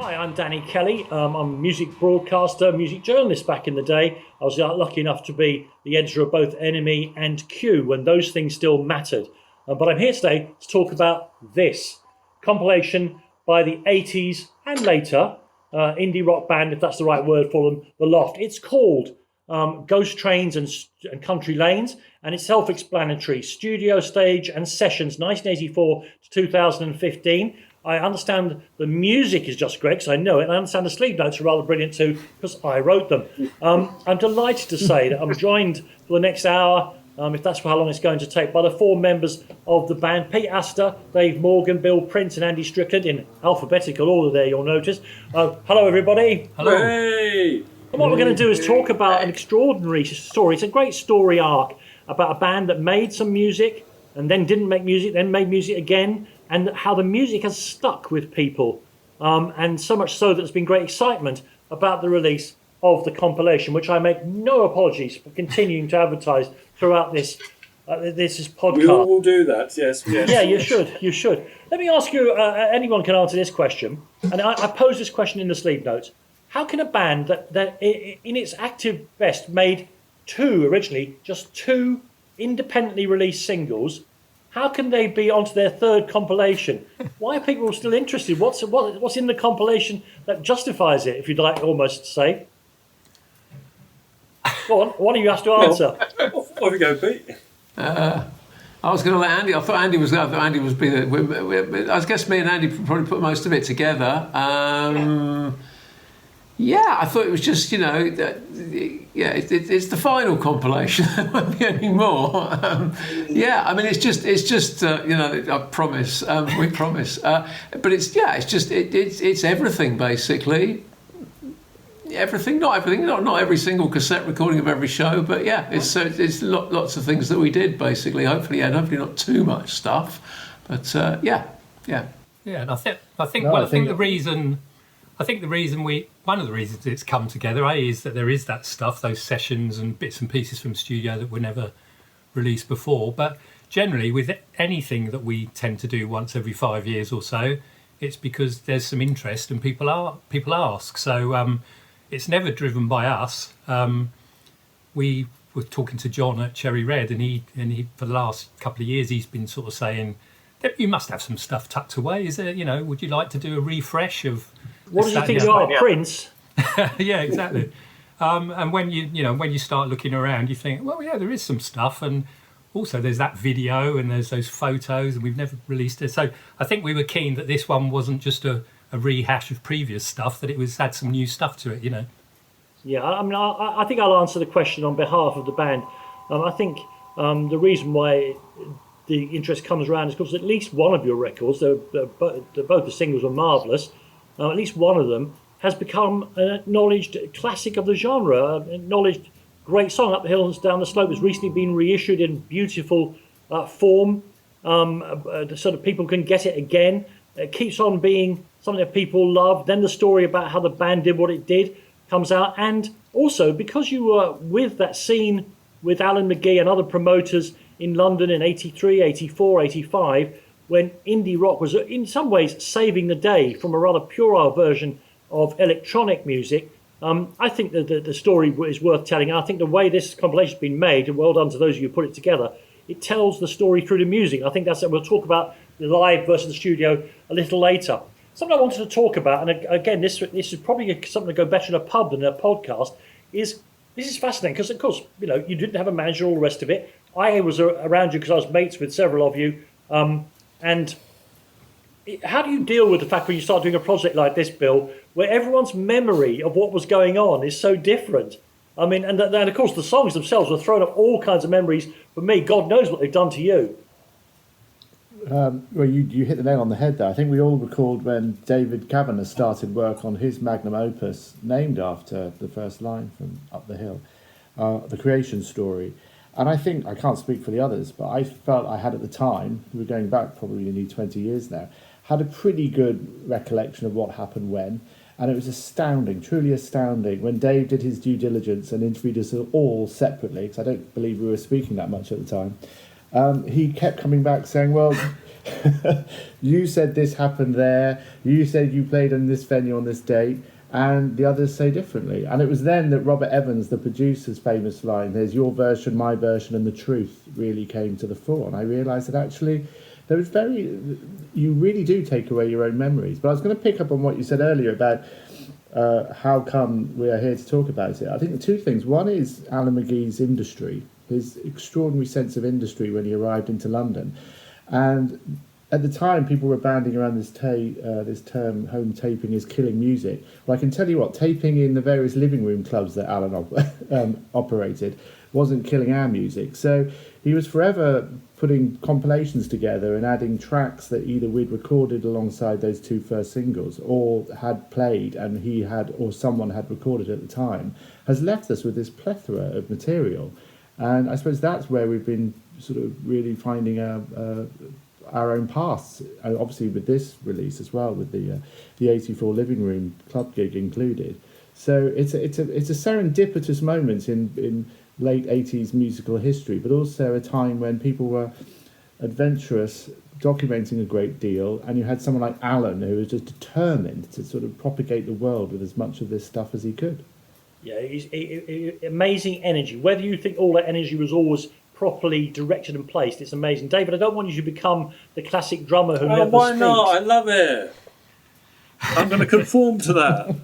Hi, I'm Danny Kelly. I'm a music broadcaster, music journalist back in the day. I was lucky enough to be the editor of both NME and Q when those things still mattered. But I'm here today to talk about this compilation by the 80s and later indie rock band, if that's the right word for them, the Loft. It's called Ghost Trains and Country Lanes, and it's self-explanatory. Studio stage and sessions, 1984 to 2015. I understand the music is just great because I know it. And I understand the sleeve notes are rather brilliant too because I wrote them. I'm delighted to say that I'm joined for the next hour, if that's how long it's going to take, by the four members of the band: Pete Astor, Dave Morgan, Bill Prince, and Andy Strickland, in alphabetical order there, you'll notice. Hello, everybody. Hello. Hey. And what we're going to do is talk about an extraordinary story. It's a great story arc about a band that made some music and then didn't make music, then made music again, and how the music has stuck with people. And so much so that there's been great excitement about the release of the compilation, which I make no apologies for continuing to advertise throughout this podcast. We all will do that, yes. Yeah, you should. Let me ask you, anyone can answer this question, and I pose this question in the sleeve notes. How can a band that in its active best made just two independently released singles, how can they be onto their third compilation? Why are people still interested? What's in the compilation that justifies it, if you'd like almost to say? Go on, one of you has to answer. Off we go, Pete. I was going to let Andy. I thought Andy was be the. I guess me and Andy probably put most of it together. Yeah, I thought it was just, it's the final compilation. There won't be any more. I mean, it's just I promise, we promise. But it's everything basically. Everything, not everything, not every single cassette recording of every show, but yeah, it's lots of things that we did basically. Hopefully not too much stuff, but yeah. Yeah, and I think the reason. I think one of the reasons it's come together, is that there is that stuff, those sessions and bits and pieces from studio that were never released before. But generally, with anything that we tend to do once every 5 years or so, it's because there's some interest and people ask. So it's never driven by us. We were talking to John at Cherry Red, and he for the last couple of years he's been sort of saying, "You must have some stuff tucked away. Is there? Would you like to do a refresh of?" What do you think you are, Prince? Yeah, exactly. And when you start looking around, you think, well, yeah, there is some stuff, and also there's that video and there's those photos, and we've never released it. So I think we were keen that this one wasn't just a rehash of previous stuff; that it had some new stuff to it. Yeah, I mean, I think I'll answer the question on behalf of the band. I think the reason why the interest comes around is because at least one of your records, both the singles were marvellous. At least one of them has become an acknowledged classic of the genre, an acknowledged great song. Up the Hill and Down the Slope has recently been reissued in beautiful form, so that people can get it again. It keeps on being something that people love. Then the story about how the band did what it did comes out. And also, because you were with that scene with Alan McGee and other promoters in London in 83, 84, 85, when indie rock was in some ways saving the day from a rather puerile version of electronic music, I think that the story is worth telling. And I think the way this compilation has been made, and well done to those of you who put it together, it tells the story through the music. I think we'll talk about the live versus the studio a little later. Something I wanted to talk about, and again, this is probably something to go better in a pub than a podcast, this is fascinating because, of course, you didn't have a manager, all the rest of it. I was around you because I was mates with several of you. And how do you deal with the fact when you start doing a project like this, Bill, where everyone's memory of what was going on is so different? I mean, and of course the songs themselves were throwing up all kinds of memories for me. God knows what they've done to you. Well, you hit the nail on the head there. I think we all recalled when David Kavanagh started work on his magnum opus, named after the first line from Up the Hill, the creation story. And I think, I can't speak for the others, but I felt I had at the time, we're going back probably nearly 20 years now, had a pretty good recollection of what happened when. And it was astounding, truly astounding, when Dave did his due diligence and interviewed us all separately, because I don't believe we were speaking that much at the time. He kept coming back saying, well, you said this happened there, you said you played in this venue on this date, and the others say differently. And it was then that Robert Evans, the producer's famous line, "There's your version, my version, and the truth," really came to the fore. And I realised that actually there was you really do take away your own memories. But I was going to pick up on what you said earlier about how come we are here to talk about it. I think the two things. One is Alan McGee's industry, his extraordinary sense of industry when he arrived into London. And at the time, people were banding around this term, home taping is killing music. Well, I can tell you what, taping in the various living room clubs that Alan operated wasn't killing our music. So he was forever putting compilations together and adding tracks that either we'd recorded alongside those two first singles or had played and he had, or someone had recorded at the time, has left us with this plethora of material. And I suppose that's where we've been sort of really finding our own paths, obviously with this release as well, with the 84 living room club gig included. So it's a serendipitous moment in late 80s musical history, but also a time when people were adventurous, documenting a great deal, and you had someone like Alan who was just determined to sort of propagate the world with as much of this stuff as he could. Yeah, amazing energy. Whether you think all that energy was always properly directed and placed, it's amazing. David, I don't want you to become the classic drummer who never why speaks. not? I love it. I'm going to conform to that.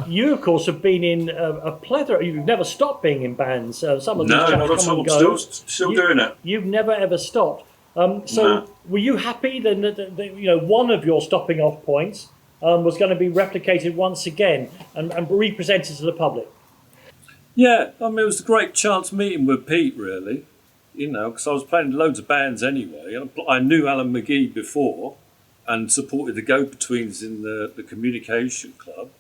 You, of course, have been in a plethora. You've never stopped being in bands. Some of these No, chaps not at come and all. go. Still doing it. You've never ever stopped. So, No. were you happy then that one of your stopping off points was going to be replicated once again and represented to the public? Yeah, I mean, it was a great chance meeting with Pete, really. Because I was playing loads of bands anyway. I knew Alan McGee before and supported the go-betweens in the communication club.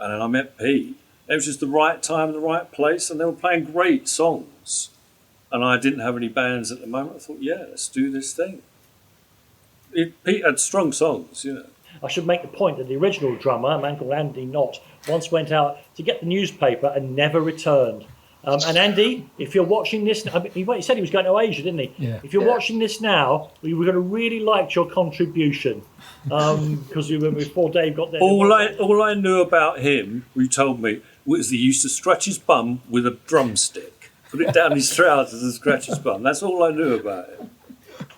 And then I met Pete. It was just the right time, the right place, and they were playing great songs. And I didn't have any bands at the moment. I thought, yeah, let's do this thing. Pete had strong songs, I should make the point that the original drummer, a man called Andy Knott, once went out to get the newspaper and never returned. And Andy, if you're watching this, he said he was going to Asia, didn't he? Yeah. If you're watching this now, we would have really liked your contribution because before Dave got there. All I knew about him, he told me, was he used to scratch his bum with a drumstick. Put it down his trousers and scratch his bum. That's all I knew about him.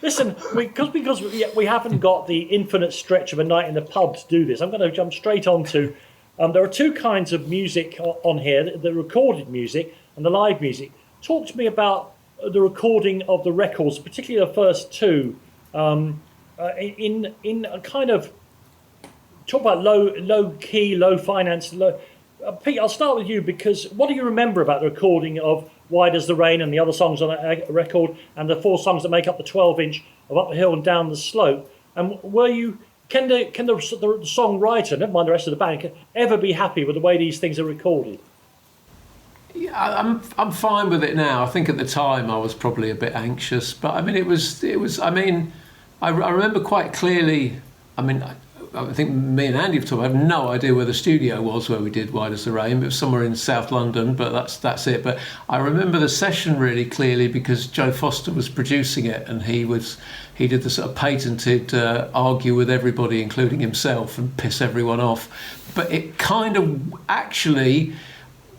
Listen, because we haven't got the infinite stretch of a night in the pub to do this, I'm going to jump straight on to... there are two kinds of music on here, the recorded music and the live music. Talk to me about the recording of the records, particularly the first two, in a kind of... Talk about low key, low finance, Pete, I'll start with you, because what do you remember about the recording of Why Does the Rain and the other songs on that record and the four songs that make up the 12-inch of Up the Hill and Down the Slope? And can the songwriter, never mind the rest of the band, ever be happy with the way these things are recorded? Yeah, I'm fine with it now. I think at the time I was probably a bit anxious, but I mean it was. I mean, I remember quite clearly. I mean, I think me and Andy have talked. I have no idea where the studio was where we did Why Does the Rain. It was somewhere in South London, but that's it. But I remember the session really clearly because Joe Foster was producing it, and he did the sort of patented argue with everybody, including himself, and piss everyone off. But it kind of actually.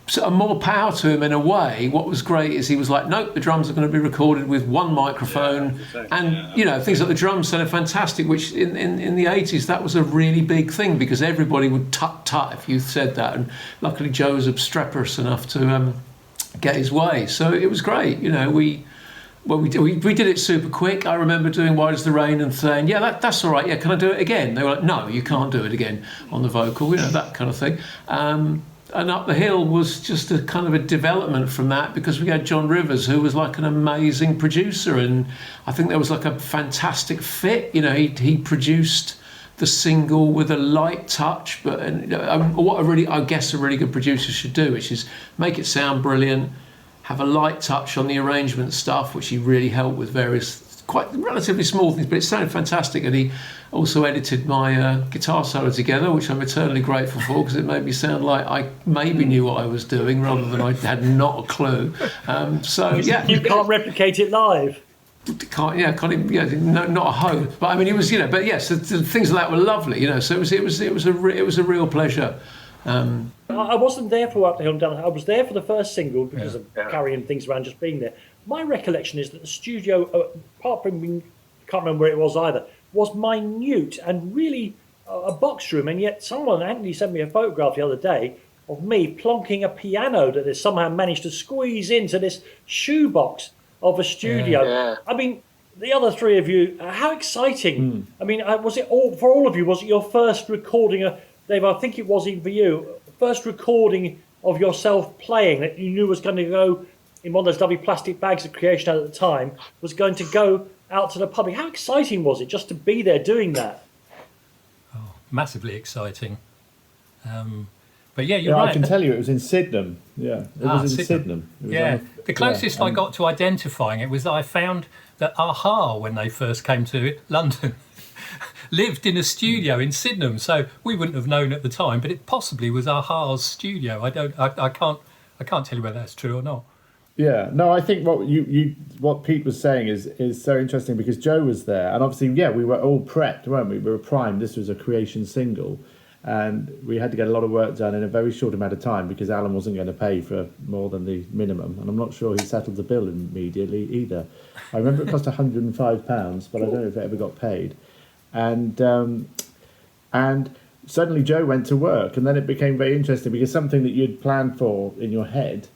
So more power to him in a way. What was great is he was like, nope, the drums are going to be recorded with one microphone, things like the drums sounded fantastic. Which in the 80s that was a really big thing because everybody would tut if you said that, and luckily Joe was obstreperous enough to get his way. So it was great. We did it super quick. I remember doing Why Does the Rain and saying, yeah, that's all right. Yeah, can I do it again? They were like, no, you can't do it again on the vocal. That kind of thing. And Up the Hill was just a kind of a development from that because we had John Rivers, who was like an amazing producer, and I think there was like a fantastic fit. He produced the single with a light touch, but what I guess a really good producer should do, which is make it sound brilliant, have a light touch on the arrangement stuff, which he really helped with various quite relatively small things, but it sounded fantastic. And he also edited my guitar solo together, which I'm eternally grateful for because it made me sound like I maybe knew what I was doing rather than I had not a clue. You can't replicate it live. can't even, not a home. But I mean, it was, but yes, the things like that were lovely, So it was a real pleasure. I wasn't there for Up the Hill and Down. I was there for the first single because of carrying things around, just being there. My recollection is that the studio, apart from being, can't remember where it was either, was minute and really a box room. And yet Anthony sent me a photograph the other day of me plonking a piano that they somehow managed to squeeze into this shoebox of a studio. Yeah. I mean, the other three of you, how exciting. I mean, was it for all of you, was it your first recording, Dave, I think it was even for you, first recording of yourself playing that you knew was going to go in one of those lovely plastic bags that Creation had at the time, was going to go out to the public? How exciting was it just to be there doing that? Oh, massively exciting. But yeah, you're right. I can tell you it was in Sydenham. Yeah, it was in Sydenham. The closest I got to identifying it was that I found that Aha, when they first came to London, lived in a studio in Sydenham. So we wouldn't have known at the time, but it possibly was Aha's studio. I can't tell you whether that's true or not. Yeah, no, I think what Pete was saying is so interesting because Joe was there, and obviously, we were all prepped, weren't we? We were primed. This was a Creation single, and we had to get a lot of work done in a very short amount of time because Alan wasn't going to pay for more than the minimum, and I'm not sure he settled the bill immediately either. I remember it cost £105, but I don't know if it ever got paid, and suddenly Joe went to work, and then it became very interesting because something that you'd planned for in your head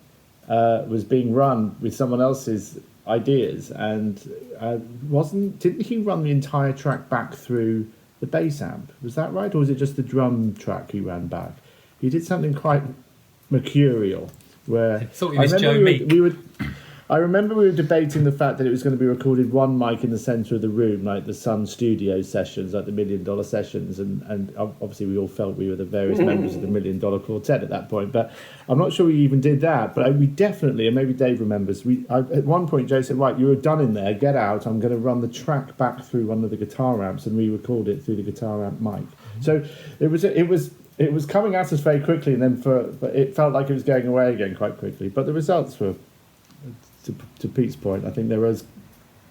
was being run with someone else's ideas, and didn't he run the entire track back through the bass amp? Was that right, or was it just the drum track he ran back? He did something quite mercurial, where I thought he was Joe Meek. I remember we were debating the fact that it was going to be recorded one mic in the centre of the room, like the Sun Studio sessions, like the $1 Million sessions, and obviously we all felt we were the various members of the $1 Million Quartet at that point. But I'm not sure we even did that. But we definitely, and maybe Dave remembers, at one point Joe said, "Right, you were done in there. Get out. I'm going to run the track back through one of the guitar amps and re-record it through the guitar amp mic." So it was coming at us very quickly, and then but it felt like it was going away again quite quickly. But the results were, to Pete's point, I think they were as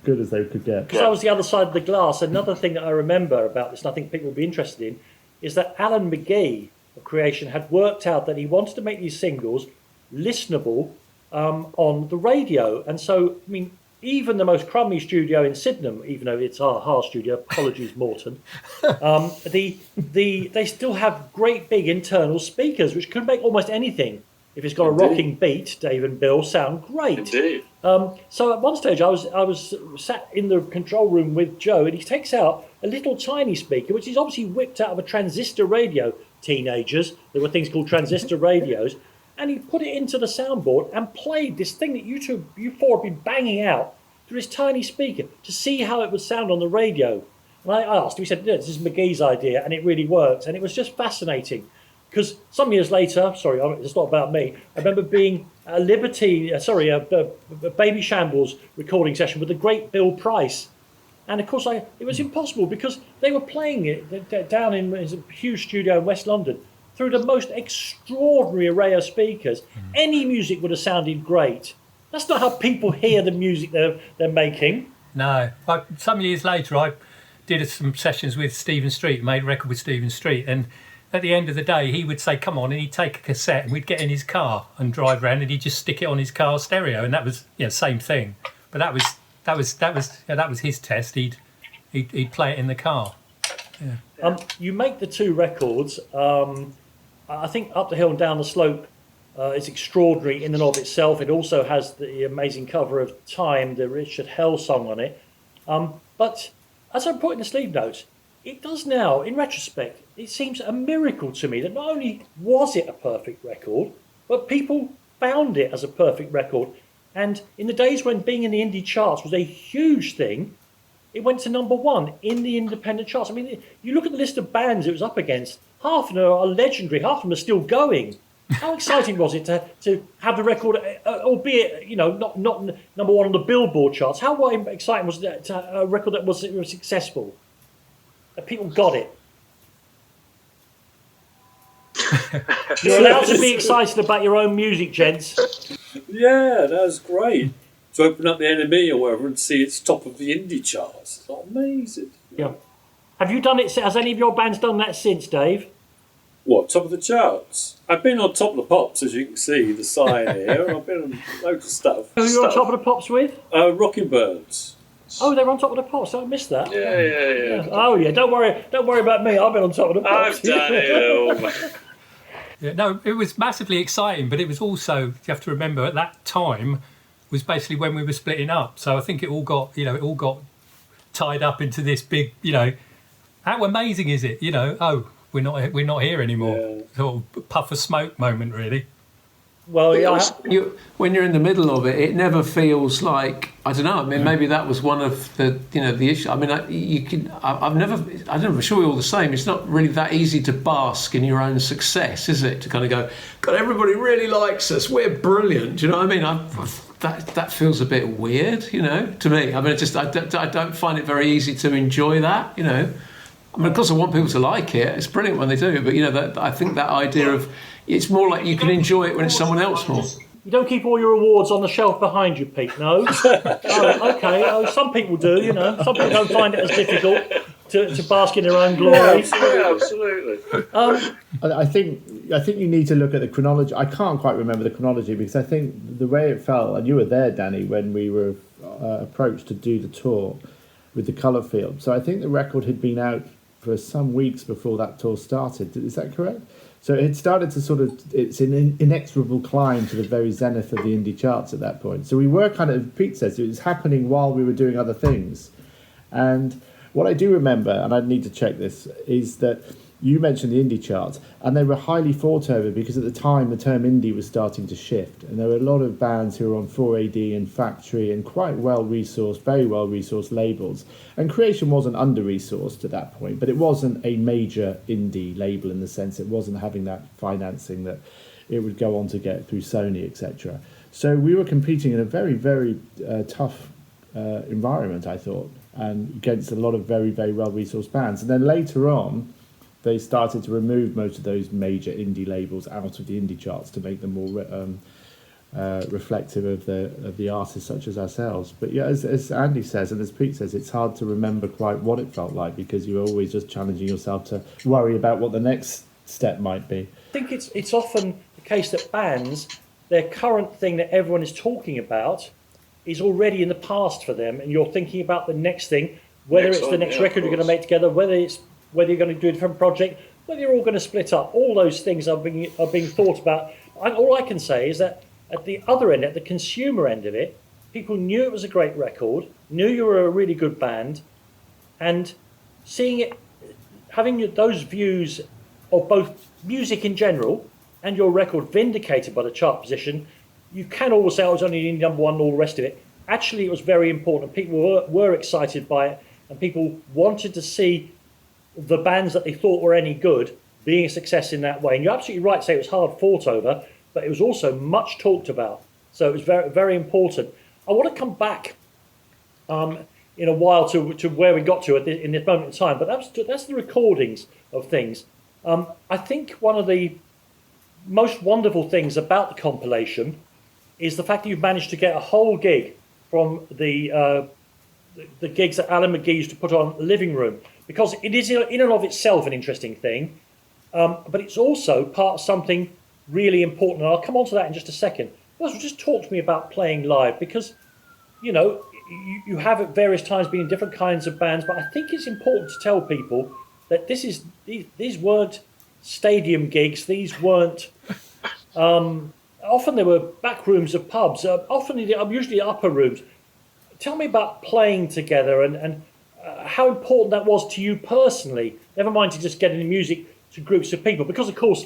good as they could get. Because I was the other side of the glass. Another thing that I remember about this, and I think people will be interested in, is that Alan McGee of Creation had worked out that he wanted to make these singles listenable on the radio. And so, I mean, even the most crummy studio in Sydenham, even though it's our studio, apologies Morton, they still have great big internal speakers, which could make almost anything. If it's got a rocking beat, Dave and Bill, sound great. Indeed. So at one stage I was sat in the control room with Joe, and he takes out a little tiny speaker, which is obviously whipped out of a transistor radio. Teenagers, there were things called transistor radios, and he put it into the soundboard and played this thing that you four have been banging out through this tiny speaker to see how it would sound on the radio. And I asked him, he said, "This is McGee's idea, and it really worked," and it was just fascinating. Because some years later, sorry, it's not about me, I remember being a Baby Shambles recording session with the great Bill Price. And of course, it was impossible because they were playing it down in a huge studio in West London through the most extraordinary array of speakers. Any music would have sounded great. That's not how people hear the music they're making. No. Some years later, I did some sessions with Stephen Street, made a record with Stephen Street, and at the end of the day, he would say, "Come on," and he'd take a cassette, and we'd get in his car and drive around, and he'd just stick it on his car stereo, and that was same thing. But that was his test. He'd play it in the car. Yeah. You make the two records. I think Up the Hill and Down the Slope is extraordinary in and of itself. It also has the amazing cover of Time, the Richard Hell song on it. But as I put in the sleeve notes, it does now, in retrospect, it seems a miracle to me that not only was it a perfect record, but people found it as a perfect record. And in the days when being in the indie charts was a huge thing, it went to #1 in the independent charts. I mean, you look at the list of bands it was up against, half of them are legendary, half of them are still going. How exciting was it to have the record, albeit, not #1 on the Billboard charts? How exciting was it to have a record that was successful? That people got it. You're allowed to be excited about your own music, gents. Yeah, that was great. to open up the NME or whatever and see it's top of the indie charts. It's like amazing. Yeah. Have you done it? Has any of your bands done that since, Dave? What, top of the charts? I've been on Top of the Pops, as you can see, the sign here. I've been on loads of stuff. Who are you on Top of the Pops with? Rocking Birds. Oh, they're on Top of the Pops. I missed that. Yeah. Oh yeah, don't worry about me. I've been on Top of the Pops. I've done it all. Yeah, no, it was massively exciting, but it was also, you have to remember, at that time was basically when we were splitting up. So I think it all got tied up into this big, how amazing is it? We're not here anymore. Yeah. Sort of puff of smoke moment, really. Well, yeah. When you're in the middle of it, it never feels like, I don't know. I mean, maybe that was one of the issue. I mean, I'm sure we're all the same. It's not really that easy to bask in your own success, is it? To kind of go, God, everybody really likes us. We're brilliant. Do you know what I mean? That feels a bit weird, to me. I mean, I don't find it very easy to enjoy that, I mean, of course, I want people to like it. It's brilliant when they do, but I think that idea of it's more like you can enjoy it when it's someone else more. You don't keep all your awards on the shelf behind you, Pete. No. Oh, okay. Oh, some people do. Some people don't find it as difficult to bask in their own glory. Yeah, absolutely. I think you need to look at the chronology. I can't quite remember the chronology because I think the way it fell, and you were there, Danny, when we were approached to do the tour with the colour field. So I think the record had been out for some weeks before that tour started. Is that correct? So it had started to it's an inexorable climb to the very zenith of the indie charts at that point. So we were Pete says, it was happening while we were doing other things. And what I do remember, and I need to check this, is that you mentioned the indie charts, and they were highly fought over because at the time the term indie was starting to shift, and there were a lot of bands who were on 4AD and Factory and quite very well resourced labels. And Creation wasn't under-resourced at that point, but it wasn't a major indie label in the sense it wasn't having that financing that it would go on to get through Sony, etc. So we were competing in a very, very tough environment, I thought, and against a lot of very, very well-resourced bands. And then later on, they started to remove most of those major indie labels out of the indie charts to make them more reflective of the artists such as ourselves. But yeah, as Andy says, and as Pete says, it's hard to remember quite what it felt like because you're always just challenging yourself to worry about what the next step might be. I think it's often the case that bands, their current thing that everyone is talking about is already in the past for them, and you're thinking about the next thing, whether it's the next record you're going to make together, whether you're going to do a different project, whether you're all going to split up. All those things are being thought about. All I can say is that at the other end, at the consumer end of it, people knew it was a great record, knew you were a really good band, and seeing it, having those views of both music in general and your record vindicated by the chart position, you can always say, I was only in number one and all the rest of it. Actually, it was very important. People were excited by it, and people wanted to see the bands that they thought were any good being a success in that way. And you're absolutely right to say it was hard fought over, but it was also much talked about. So it was very, very important. I want to come back in a while to where we got to in this moment in time, but that's the recordings of things. I think one of the most wonderful things about the compilation is the fact that you've managed to get a whole gig from the gigs that Alan McGee used to put on Living Room, because it is in and of itself an interesting thing, but it's also part of something really important, and I'll come on to that in just a second. First, just talk to me about playing live, because you have at various times been in different kinds of bands, but I think it's important to tell people that these weren't stadium gigs, these weren't often there were back rooms of pubs, often usually upper rooms. Tell me about playing together and how important that was to you personally, never mind to just getting the music to groups of people, because of course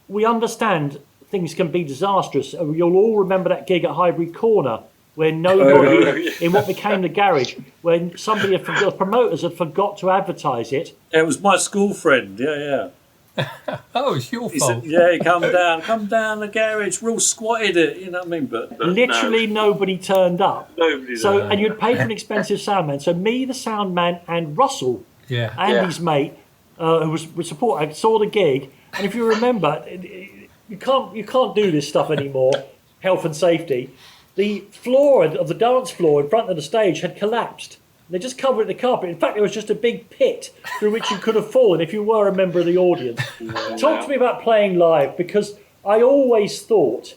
we understand things can be disastrous. You'll all remember that gig at Highbury Corner where nobody, in what became the garage, when somebody the promoters had forgot to advertise it. It was my school friend, yeah. Oh, it's your fault. Said, yeah, come down the garage, real squatted it, you know what I mean? But literally nobody turned up. Nobody. And you'd paid for an expensive sound man. So me, the sound man, and Russell, Andy's mate, who was support, saw the gig. And if you remember, you can't do this stuff anymore, health and safety. the floor of the dance floor in front of the stage had collapsed. They just covered it in the carpet. In fact, it was just a big pit through which you could have fallen if you were a member of the audience. Talk to me about playing live, because I always thought,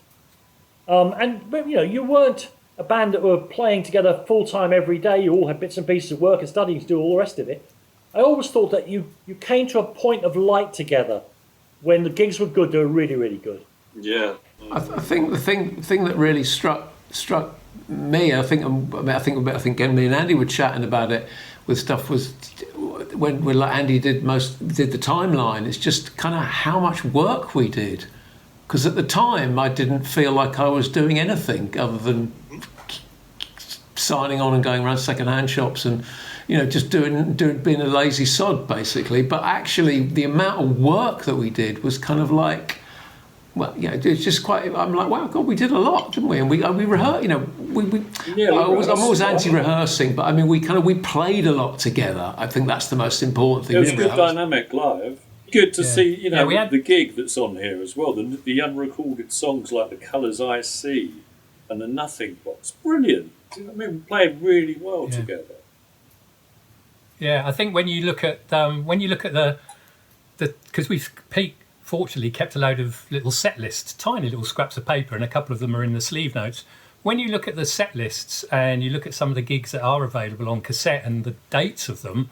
but you weren't a band that were playing together full time every day. You all had bits and pieces of work and studying to do all the rest of it. I always thought that you came to a point of light together. When the gigs were good, they were really, really good. Yeah. I think the thing that really struck me, I think me and Andy were chatting about it with stuff, was when like Andy did the timeline. It's just kind of how much work we did, because at the time I didn't feel like I was doing anything other than signing on and going around second-hand shops and just being a lazy sod basically. But actually the amount of work that we did was kind of like, well, it's just quite. I'm like, wow, God, we did a lot, didn't we? And we rehearsed. I'm always anti-rehearsing, but I mean, we played a lot together. I think that's the most important thing. It was good dynamic live. Good to see, we had the gig that's on here as well. The unrecorded songs like "The Colours I See" and "The Nothing Box." Brilliant. I mean, we played really well together. Yeah, I think when you look at the because Pete fortunately kept a load of little set lists, tiny little scraps of paper, and a couple of them are in the sleeve notes. When you look at the set lists and you look at some of the gigs that are available on cassette and the dates of them,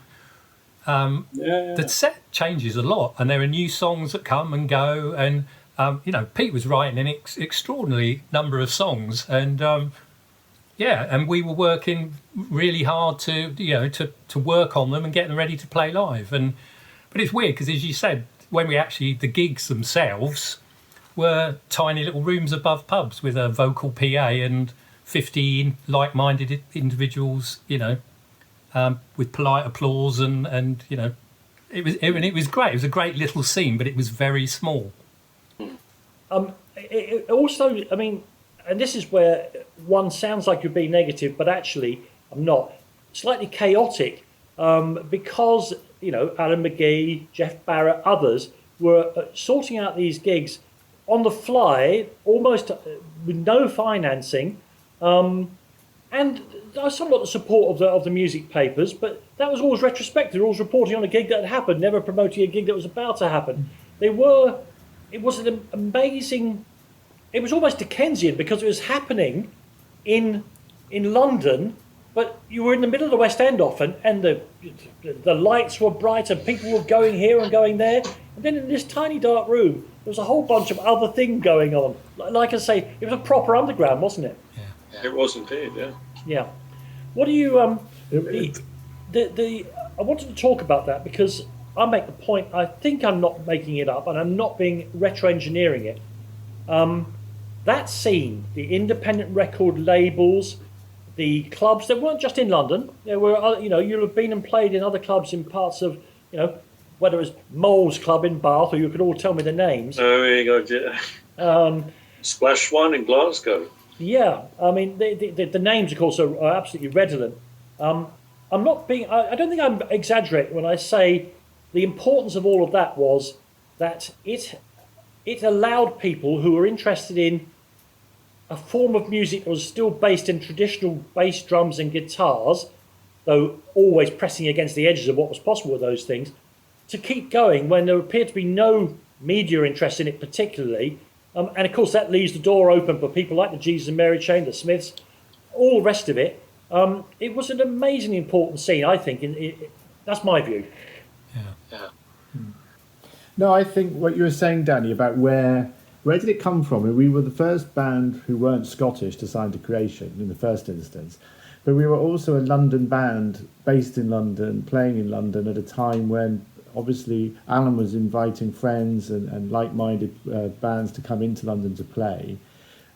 the set changes a lot, and there are new songs that come and go. And Pete was writing an extraordinary number of songs, and and we were working really hard to work on them and get them ready to play live. But it's weird because, as you said, when the gigs themselves were tiny little rooms above pubs with a vocal PA and 15 like-minded individuals, with polite applause and it was great. It was a great little scene, but it was very small. It also, I mean, and this is where one sounds like you're being negative, but actually I'm not. Slightly chaotic, because Alan McGee, Jeff Barrett, others were sorting out these gigs on the fly, almost with no financing, and somewhat the support of the music papers. But that was always retrospective, always reporting on a gig that had happened, never promoting a gig that was about to happen. It was an amazing. It was almost Dickensian because it was happening in London. But you were in the middle of the West End often, and the lights were bright, and people were going here and going there. And then in this tiny dark room, there was a whole bunch of other things going on. Like I say, it was a proper underground, wasn't it? Yeah. It was indeed, yeah. Yeah. What do you I wanted to talk about that because I make the point. I think I'm not making it up, and I'm not being retro-engineering it. That scene, the independent record labels, the clubs that weren't just in London. There were, you'll have been and played in other clubs in parts of, whether it was Mole's Club in Bath, or you could all tell me the names. Oh, here you go. Splash One in Glasgow. Yeah, I mean, the names, of course, are absolutely redolent. I'm not being. I don't think I'm exaggerating when I say the importance of all of that was that it allowed people who were interested in a form of music that was still based in traditional bass drums and guitars, though always pressing against the edges of what was possible with those things, to keep going when there appeared to be no media interest in it particularly. And of course that leaves the door open for people like the Jesus and Mary Chain, the Smiths, all the rest of it. It was an amazingly important scene, I think. That's my view. Yeah. No, I think what you were saying, Danny, about where did it come from? And we were the first band who weren't Scottish to sign to Creation in the first instance. But we were also a London band based in London, playing in London at a time when obviously Alan was inviting friends and like-minded bands to come into London to play.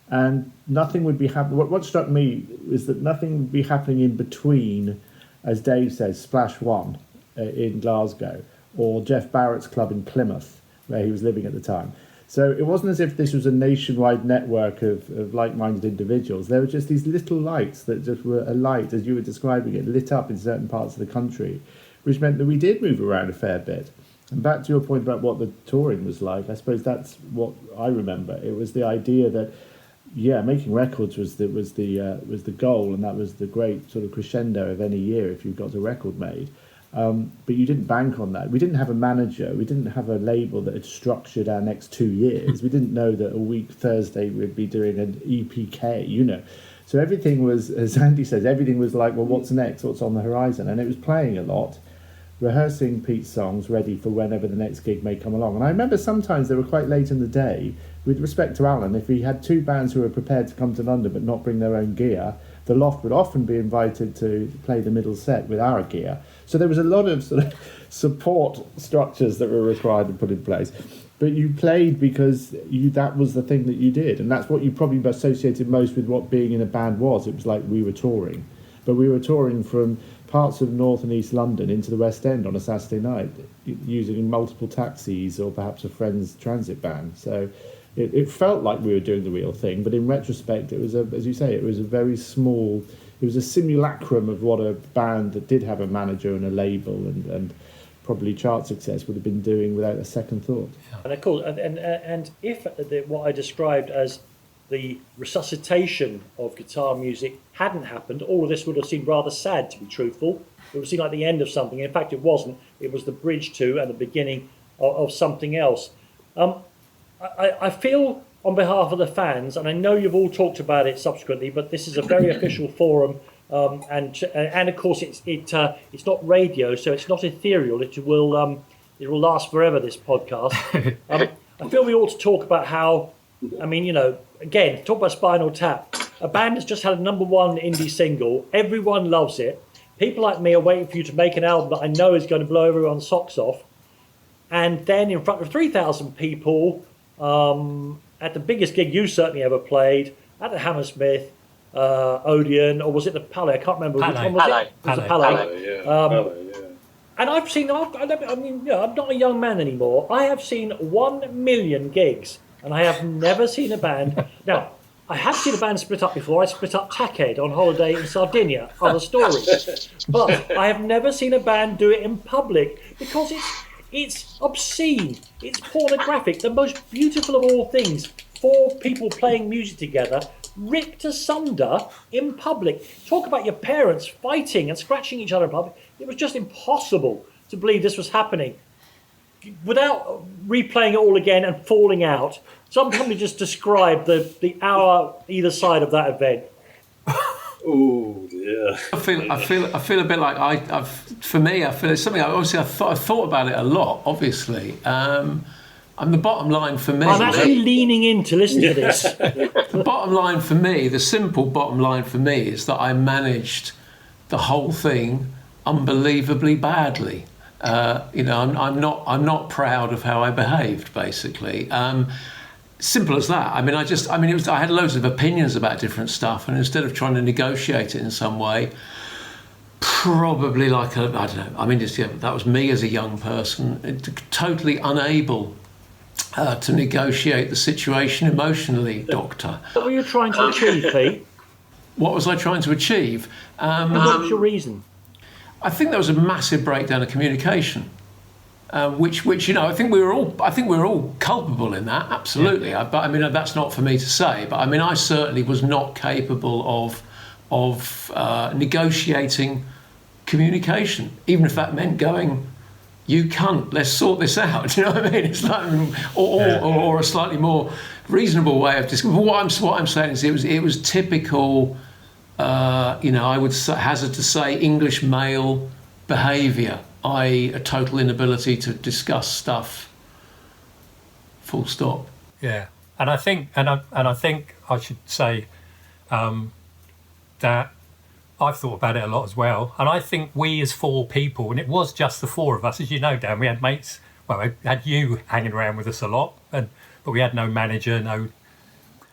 And nothing would be happening. What struck me is that nothing would be happening in between, as Dave says, Splash One in Glasgow, or Jeff Barrett's club in Plymouth, where he was living at the time. So it wasn't as if this was a nationwide network of like-minded individuals. There were just these little lights that just were alight, as you were describing it, lit up in certain parts of the country, which meant that we did move around a fair bit. And back to your point about what the touring was like, I suppose that's what I remember. It was the idea that making records was the goal, and that was the great sort of crescendo of any year if you got a record made. But you didn't bank on that. We didn't have a manager. We didn't have a label that had structured our next 2 years. We didn't know that a week Thursday we'd be doing an EPK, you know. So everything was, as Andy says, everything was like, well, what's next? What's on the horizon? And it was playing a lot, rehearsing Pete's songs, ready for whenever the next gig may come along. And I remember sometimes they were quite late in the day. With respect to Alan, if he had two bands who were prepared to come to London but not bring their own gear, the Loft would often be invited to play the middle set with our gear. So there was a lot of sort of support structures that were required to put in place. But you played because that was the thing that you did. And that's what you probably associated most with what being in a band was. It was like we were touring. But we were touring from parts of North and East London into the West End on a Saturday night, using multiple taxis or perhaps a friend's transit van. So it felt like we were doing the real thing, but in retrospect, it was, as you say, it was a very small, it was a simulacrum of what a band that did have a manager and a label and probably chart success would have been doing without a second thought. Yeah. And of course, and if what I described as the resuscitation of guitar music hadn't happened, all of this would have seemed rather sad, to be truthful. It would seem like the end of something. In fact, it wasn't. It was the bridge to and the beginning of something else. I feel on behalf of the fans, and I know you've all talked about it subsequently, but this is a very official forum, and of course it's not radio, so it's not ethereal. It will last forever. This podcast. I feel we ought to talk about how. I mean, you know, again, talk about Spinal Tap. A band has just had a #1 indie single. Everyone loves it. People like me are waiting for you to make an album that I know is going to blow everyone's socks off, and then in front of 3,000 people. At the biggest gig you certainly ever played, at the Hammersmith, Odeon, or was it the Palais? I can't remember. Which one was it? It was the Palais. Yeah. And I've seen, I mean, you know, I'm not a young man anymore. I have seen 1 million gigs, and I have never seen a band. Now, I have seen a band split up before. I split up Tackhead on holiday in Sardinia, other story. But I have never seen a band do it in public because it's obscene, it's pornographic, the most beautiful of all things. 4 people playing music together, ripped asunder in public. Talk about your parents fighting and scratching each other in public. It was just impossible to believe this was happening. Without replaying it all again and falling out, somebody just describe the hour either side of that event. Oh dear. I feel a bit like I feel it's something. Obviously, I thought about it a lot. Obviously, and the bottom line for me. I'm actually leaning in to listen to this. The bottom line for me, the simple bottom line for me, is that I managed the whole thing unbelievably badly. You know, I'm not proud of how I behaved. Basically. Simple as that. I mean, I had loads of opinions about different stuff, and instead of trying to negotiate it in some way, probably I don't know. I mean, that was me as a young person, totally unable to negotiate the situation emotionally, Doctor. What were you trying to achieve, Pete? What was I trying to achieve? And what was your reason? I think there was a massive breakdown of communication. Which you know, I think we were all culpable in that, absolutely. Yeah. But I mean, that's not for me to say. But I mean, I certainly was not capable of negotiating communication, even if that meant going, "You cunt, let's sort this out." Do you know what I mean? It's like, or a slightly more reasonable way of discussing. What I'm saying is, it was typical. You know, I would hazard to say English male behaviour. I.e. a total inability to discuss stuff. Full stop. Yeah, and I think I should say that I've thought about it a lot as well. And I think we as 4 people, and it was just the 4 of us, as you know, Dan. We had mates. Well, we had you hanging around with us a lot, but we had no manager. No.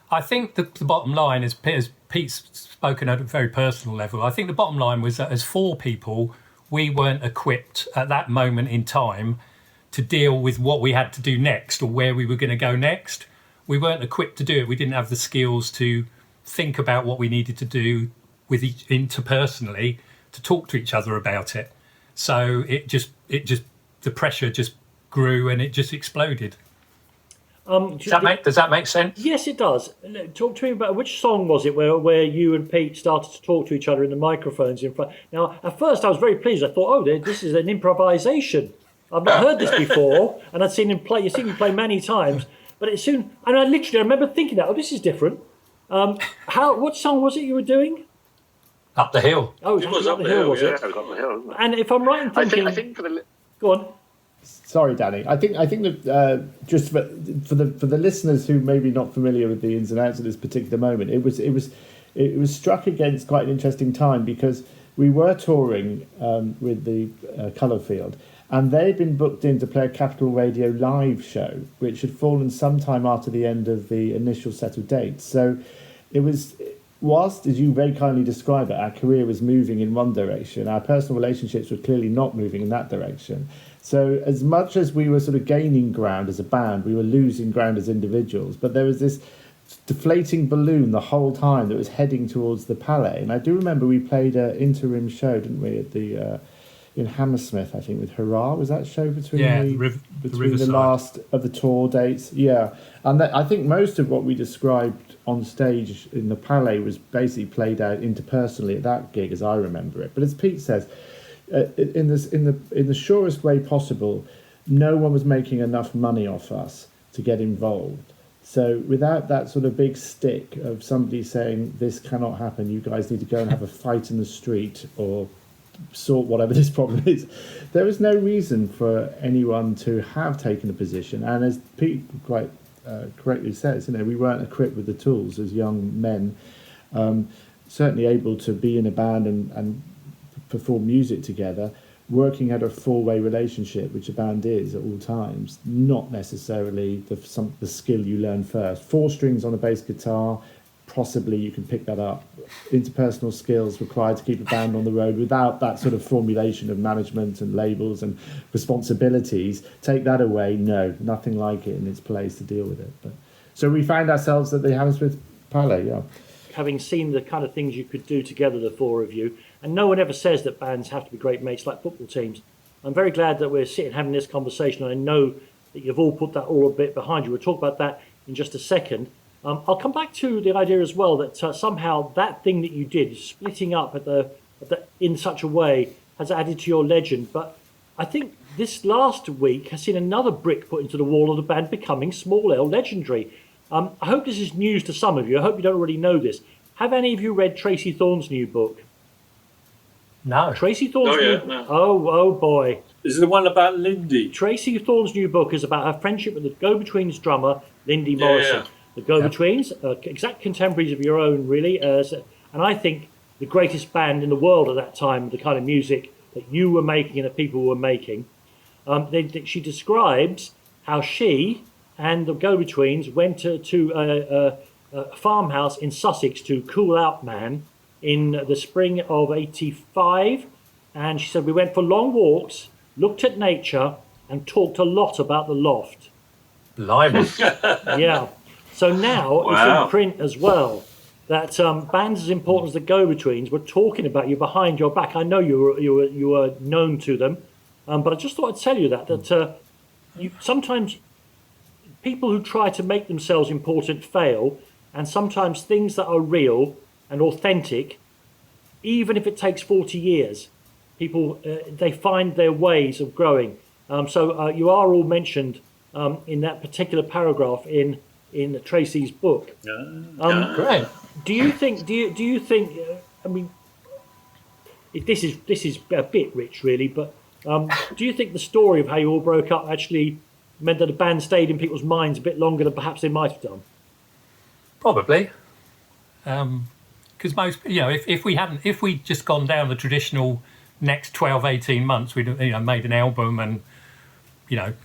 I think the bottom line is, as Pete's spoken at a very personal level, I think the bottom line was that as 4 people, we weren't equipped at that moment in time to deal with what we had to do next or where we were going to go next. We weren't equipped to do it. We didn't have the skills to think about what we needed to do with interpersonally to talk to each other about it. So it just the pressure just grew and it just exploded. Does that make sense? Yes, it does. Talk to me about which song was it where you and Pete started to talk to each other in the microphones in front. Now, at first I was very pleased. I thought, this is an improvisation. I've not heard this before, and I'd seen him play. You've seen him play many times, but it soon. And I remember thinking that, this is different. What song was it you were doing? Up the Hill. Oh, it was up the hill, was it? Yeah, it was up the hill. And if I'm right in thinking, I think for the go on. Sorry, Danny. I think that just for the listeners who may be not familiar with the ins and outs of this particular moment, it was struck against quite an interesting time because we were touring with the Colour Field, and they'd been booked in to play a Capital Radio live show, which had fallen sometime after the end of the initial set of dates. So it was. Whilst, as you very kindly describe it, our career was moving in one direction, our personal relationships were clearly not moving in that direction. So as much as we were sort of gaining ground as a band, we were losing ground as individuals. But there was this deflating balloon the whole time that was heading towards the Palais. And I do remember we played an interim show, didn't we, at the in Hammersmith, I think, with Hurrah. Was that show between the last of the tour dates? Yeah. And I think most of what we described on stage in the Palais was basically played out interpersonally at that gig, as I remember it. But as Pete says, in the surest way possible, no one was making enough money off us to get involved. So without that sort of big stick of somebody saying, this cannot happen, you guys need to go and have a fight in the street or sort whatever this problem is, there was no reason for anyone to have taken a position. And as Pete quite correctly says, we weren't equipped with the tools as young men, certainly able to be in a band and perform music together, working at a four-way relationship, which a band is at all times, not necessarily the skill you learn first. 4 strings on a bass guitar, possibly you can pick that up. Interpersonal skills required to keep a band on the road without that sort of formulation of management and labels and responsibilities. Take that away, no, nothing like it in its place to deal with it. But so we found ourselves at the Hammersmith Palais, yeah. Having seen the kind of things you could do together, the 4 of you, and no one ever says that bands have to be great mates like football teams. I'm very glad that we're sitting having this conversation, and I know that you've all put that all a bit behind you. We'll talk about that in just a second. I'll come back to the idea as well that somehow that thing that you did, splitting up in such a way, has added to your legend. But I think this last week has seen another brick put into the wall of the band becoming Small L legendary. I hope this is news to some of you. I hope you don't already know this. Have any of you read Tracy Thorn's new book? No. Tracy Thorn's No. Oh boy. Is it the one about Lindy? Tracy Thorn's new book is about her friendship with the Go-Betweens drummer, Lindy Morrison. Yeah. The Go-Betweens, exact contemporaries of your own, really. And I think the greatest band in the world at that time, the kind of music that you were making and that people were making. She describes how she and the Go-Betweens went to a farmhouse in Sussex to cool out, man, in the spring of '85. And she said, we went for long walks, looked at nature, and talked a lot about the Loft. Blimey. Yeah. So now it's in print as well that bands as important as the Go-Betweens were talking about you behind your back. I know you were known to them, but I just thought I'd tell you that sometimes people who try to make themselves important fail, and sometimes things that are real and authentic, even if it takes 40 years, people they find their ways of growing. So you are all mentioned in that particular paragraph in Tracy's book. Great. Do you think? I mean, this is a bit rich, really. But do you think the story of how you all broke up actually meant that the band stayed in people's minds a bit longer than perhaps they might have done? Probably. Because most, if we'd just gone down the traditional next 12, 18 months, we'd made an album and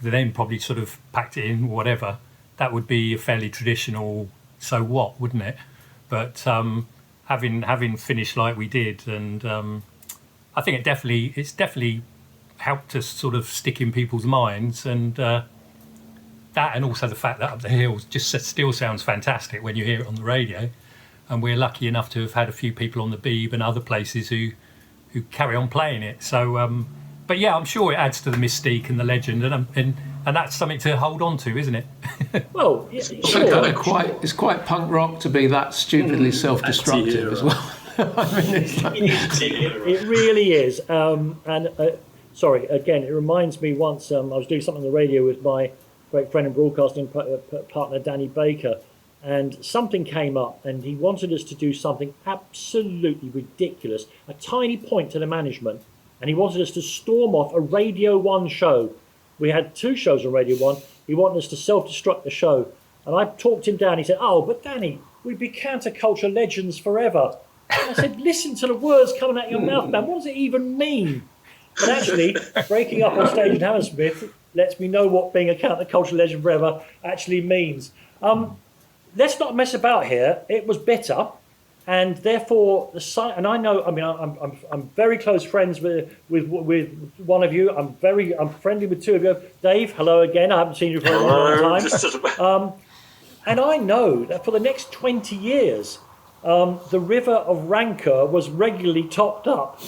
then probably sort of packed it in, whatever. That would be a fairly traditional so what, wouldn't it? But having finished like we did, and I think it's definitely helped us sort of stick in people's minds, and that, and also the fact that Up the Hill just still sounds fantastic when you hear it on the radio, and we're lucky enough to have had a few people on the Beeb and other places who carry on playing it. So, but yeah, I'm sure it adds to the mystique and the legend, and and that's something to hold on to, isn't it? Well, yeah, It's sure. kind of it's quite punk rock to be that stupidly self-destructive as well. I mean, it's like, It really is. Sorry, again, it reminds me once I was doing something on the radio with my great friend and broadcasting partner, Danny Baker, and something came up and he wanted us to do something absolutely ridiculous, a tiny point to the management, and he wanted us to storm off a Radio 1 show. We had 2 shows on Radio 1. He wanted us to self-destruct the show. And I talked him down. He said, "Oh, but Danny, we'd be counterculture legends forever." And I said, "Listen to the words coming out of your mouth, man. What does it even mean?" But actually, breaking up on stage in Hammersmith lets me know what being a counterculture legend forever actually means. Let's not mess about here. It was bitter, and therefore and I know. I mean, I'm very close friends with one of you. I'm friendly with 2 of you. Dave, hello again. I haven't seen you for a long time. And I know that for the next 20 years, the river of rancor was regularly topped up.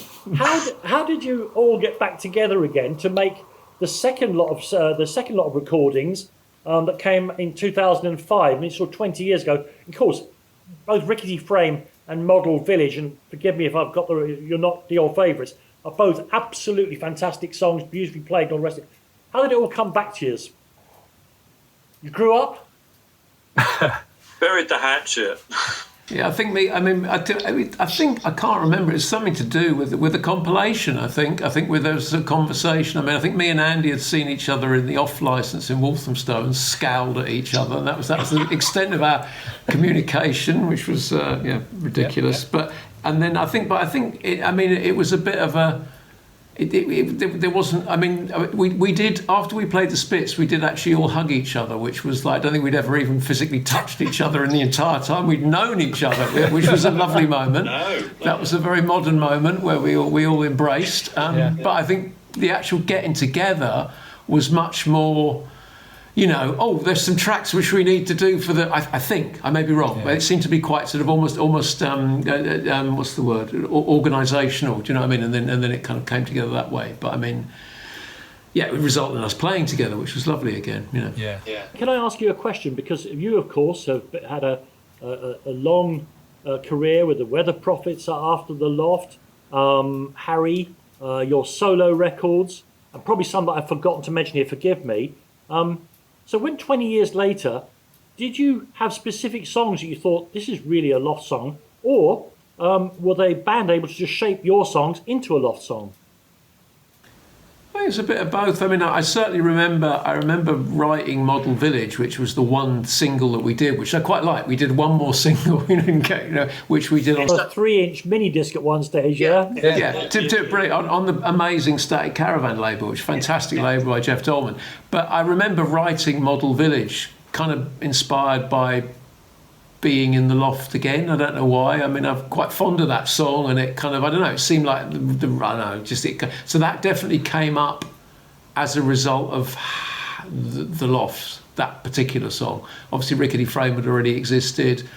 How did you all get back together again to make the second lot of recordings that came in 2005? I mean, sort of 20 years ago. Of course, both Rickety Frame and Model Village, and forgive me if I've got you're not your favourites, are both absolutely fantastic songs, beautifully played and all the rest of it. How did it all come back to you? You grew up? Buried the hatchet. yeah, I think I can't remember. It's something to do with the compilation. I think where there was a conversation. I mean, I think me and Andy had seen each other in the off license in Walthamstow and scowled at each other, and that was the extent of our communication, which was ridiculous. Yeah. It was a bit of a. There wasn't. I mean, we did after we played the Spits. We did actually all hug each other, which was like I don't think we'd ever even physically touched each other in the entire time we'd known each other, which was a lovely moment. That was a very modern moment where we all embraced. But I think the actual getting together was much more. There's some tracks which we need to do for the. I think I may be wrong, but it seemed to be quite sort of almost. What's the word? Organisational. Do you know what I mean? And then it kind of came together that way. But I mean, it resulted in us playing together, which was lovely again. Yeah. Can I ask you a question? Because you, of course, have had a long career with the Weather Prophets after the Loft, Harry, your solo records, and probably some that I've forgotten to mention here. Forgive me. So when 20 years later, did you have specific songs that you thought, this is really a Loft song? Or were the band able to just shape your songs into a Loft song? I think it's a bit of both. I mean, I certainly remember writing Model Village, which was the one single that we did, which I quite like. We did one more single, which we did on a 3-inch mini disc at one stage, yeah? On the amazing Static Caravan label, which is a fantastic label by Jeff Dolman. But I remember writing Model Village, kind of inspired by being in the Loft again. I don't know why. I mean, I'm quite fond of that song, and it kind of, I don't know, it seemed like so that definitely came up as a result of the Loft, that particular song. Obviously, Rickety Frame had already existed.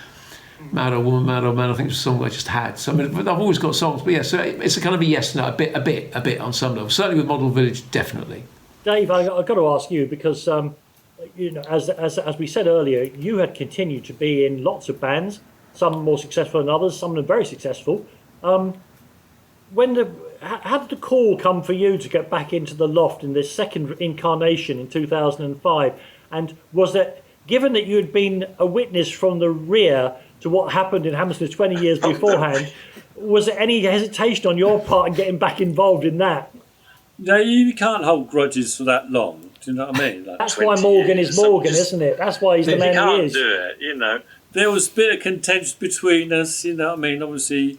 Mad Old Woman, Mad Old Man, I think it was a song I just had. So I mean, I've always got songs, but so it's a kind of a yes, no, a bit on some level. Certainly with Model Village, definitely. Dave, I've got to ask you because. As we said earlier, you had continued to be in lots of bands, some more successful than others, some of them very successful. How did the call come for you to get back into the Loft in this second incarnation in 2005? And was it, given that you had been a witness from the rear to what happened in Hammersmith 20 years beforehand, was there any hesitation on your part in getting back involved in that? No, you can't hold grudges for that long. Do you know what I mean? Like that's why Morgan is Morgan, isn't it? That's why he's the man he is. You can't do it, There was a bit of contention between us, you know what I mean? Obviously,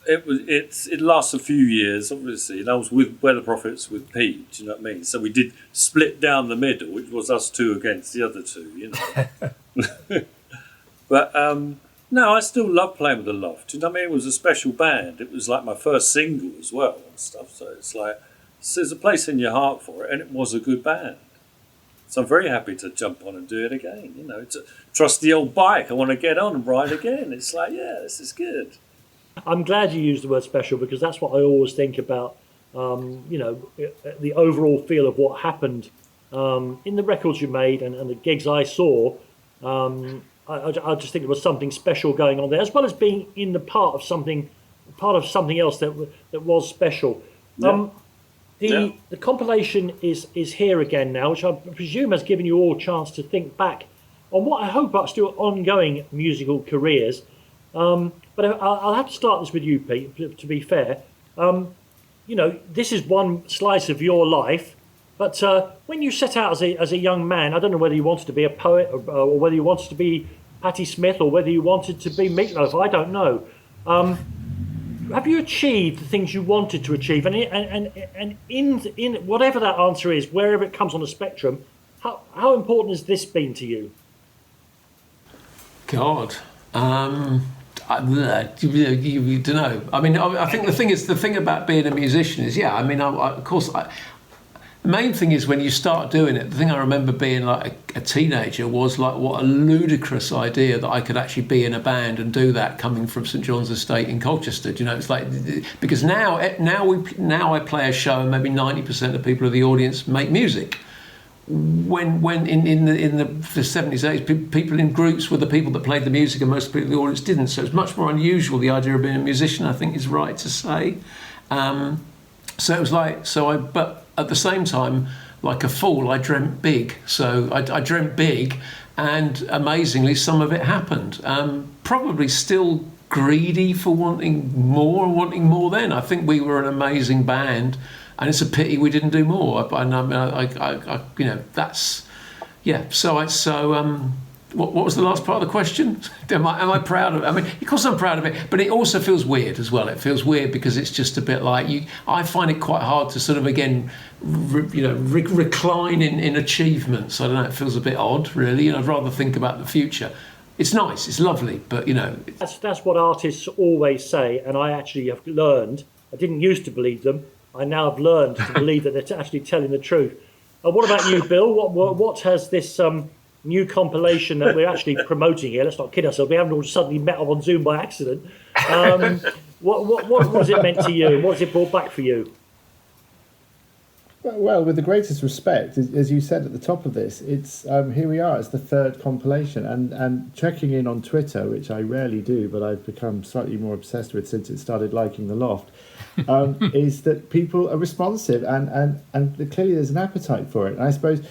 it lasts a few years, obviously. And I was with Weather Prophets with Pete, do you know what I mean? So we did split down the middle, which was us two against the other two, you know. But, no, I still love playing with the Loft. Do you know what I mean? It was a special band. It was like my first single as well and stuff. So it's like, there's a place in your heart for it, and it was a good band. So I'm very happy to jump on and do it again. You know, it's a trusty old bike. I want to get on and ride again. It's like, yeah, this is good. I'm glad you used the word special because that's what I always think about, the overall feel of what happened in the records you made and the gigs I saw, I just think there was something special going on there, as well as being in the part of something else that was special. The compilation is here again now, which I presume has given you all a chance to think back on what I hope are still ongoing musical careers. But I'll have to start this with you, Pete, to be fair. This is one slice of your life, but when you set out as a young man, I don't know whether you wanted to be a poet or whether you wanted to be Patti Smith or whether you wanted to be Meatloaf, I don't know. Have you achieved the things you wanted to achieve? And in whatever that answer is, wherever it comes on the spectrum, how important has this been to you? God, I don't know. I mean, I think the thing about being a musician is, the main thing is when you start doing it. The thing I remember being like a teenager was like, what a ludicrous idea that I could actually be in a band and do that, coming from St John's Estate in Colchester. You know, it's like, because now I play a show and maybe 90% of people of the audience make music. When in the 70s, 80s, people in groups were the people that played the music and most people in the audience didn't. So it's much more unusual, the idea of being a musician, I think is right to say. So it was like, but at the same time, like a fool, I dreamt big. So I dreamt big, and amazingly, some of it happened. Probably still greedy for wanting more then. I think we were an amazing band, and it's a pity we didn't do more. That's, yeah. What was the last part of the question? Am I proud of it? I mean, of course I'm proud of it, but it also feels weird as well. It feels weird because it's just a bit like I find it quite hard to sort of, again, recline in achievements. I don't know, it feels a bit odd, really. I'd rather think about the future. It's nice, it's lovely, but, That's what artists always say, and I actually have learned, I didn't used to believe them, I now have learned to believe that they're actually telling the truth. What about you, Bill? What has this new compilation that we're actually promoting here, let's not kid ourselves, we haven't all suddenly met up on Zoom by accident. What has it meant to you? What has it brought back for you? Well, with the greatest respect, as you said at the top of this, it's here we are, it's the third compilation, and checking in on Twitter, which I rarely do, but I've become slightly more obsessed with since it started liking the Loft, is that people are responsive, and clearly there's an appetite for it. And I suppose,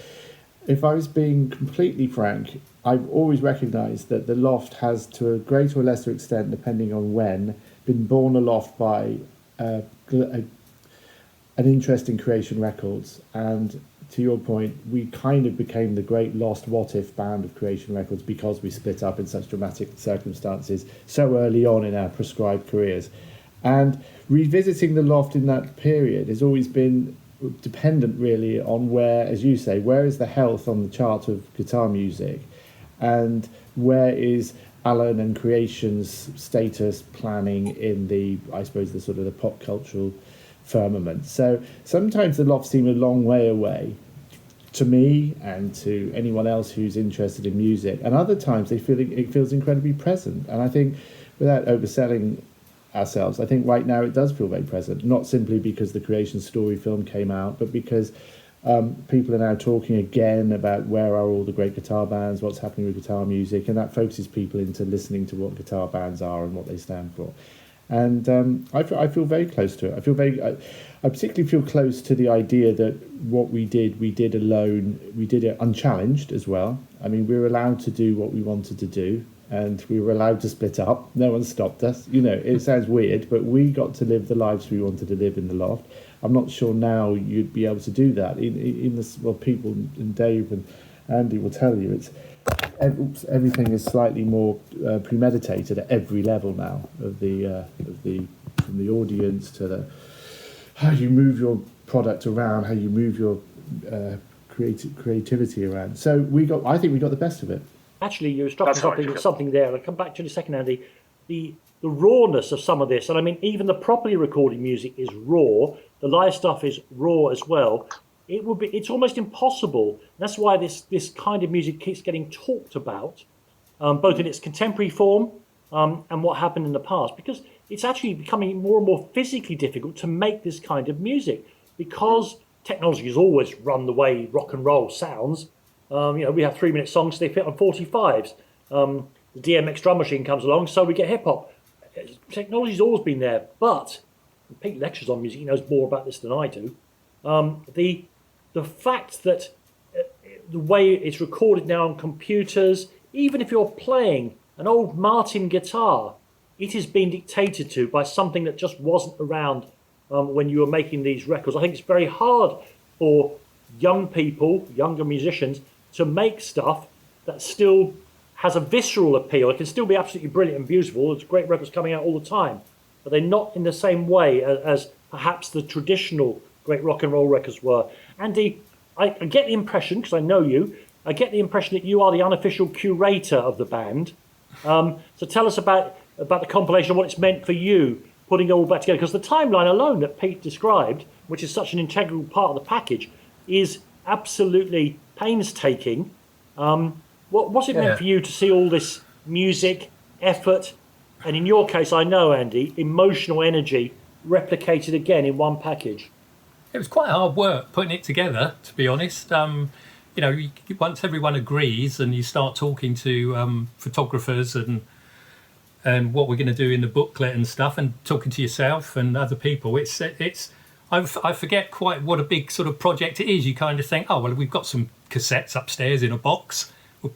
if I was being completely frank, I've always recognised that the Loft has, to a greater or lesser extent, depending on when, been born aloft by an interest in Creation Records. And to your point, we kind of became the great lost what if band of Creation Records because we split up in such dramatic circumstances so early on in our prescribed careers. And revisiting the Loft in that period has always been dependent really on where, as you say, where is the health on the chart of guitar music, and where is Alan and Creation's status planning in the, I suppose, the sort of the pop cultural firmament. So sometimes the Loft seem a long way away to me and to anyone else who's interested in music, and other times it feels incredibly present. And I think, without overselling ourselves, I think right now it does feel very present, not simply because the Creation Story film came out, but because people are now talking again about where are all the great guitar bands, what's happening with guitar music, and that focuses people into listening to what guitar bands are and what they stand for. And I feel very close to it. I particularly feel close to the idea that what we did alone, we did it unchallenged as well. I mean, we were allowed to do what we wanted to do, and we were allowed to split up. No one stopped us. It sounds weird, but we got to live the lives we wanted to live in the Loft. I'm not sure now you'd be able to do that. In this, well, people, and Dave and Andy will tell you, everything is slightly more premeditated at every level now of from the audience to how you move your product around, how you move your creativity around. So I think we got the best of it. Actually, you struck something there. I'll come back to it in a second, Andy. The rawness of some of this, and I mean, even the properly recorded music is raw. The live stuff is raw as well. It's almost impossible. That's why this kind of music keeps getting talked about, both in its contemporary form and what happened in the past, because it's actually becoming more and more physically difficult to make this kind of music, because technology has always run the way rock and roll sounds. We have 3-minute songs, they fit on 45s. The DMX drum machine comes along, so we get hip hop. Technology's always been there, but Pete lectures on music, he knows more about this than I do. The fact that the way it's recorded now on computers, even if you're playing an old Martin guitar, it is being dictated to by something that just wasn't around when you were making these records. I think it's very hard for young people, younger musicians, to make stuff that still has a visceral appeal. It can still be absolutely brilliant and beautiful. There's great records coming out all the time, but they're not in the same way as perhaps the traditional great rock and roll records were. Andy, I get the impression, because I know you, I get the impression that you are the unofficial curator of the band. So tell us about the compilation and what it's meant for you, putting it all back together. Because the timeline alone that Pete described, which is such an integral part of the package, is absolutely painstaking. What's it meant for you to see all this music, effort, and in your case, I know, Andy, emotional energy replicated again in one package? It was quite hard work putting it together, to be honest. Once everyone agrees and you start talking to photographers and what we're going to do in the booklet and stuff, and talking to yourself and other people, I forget quite what a big sort of project it is. You kind of think, oh well, we've got some cassettes upstairs in a box.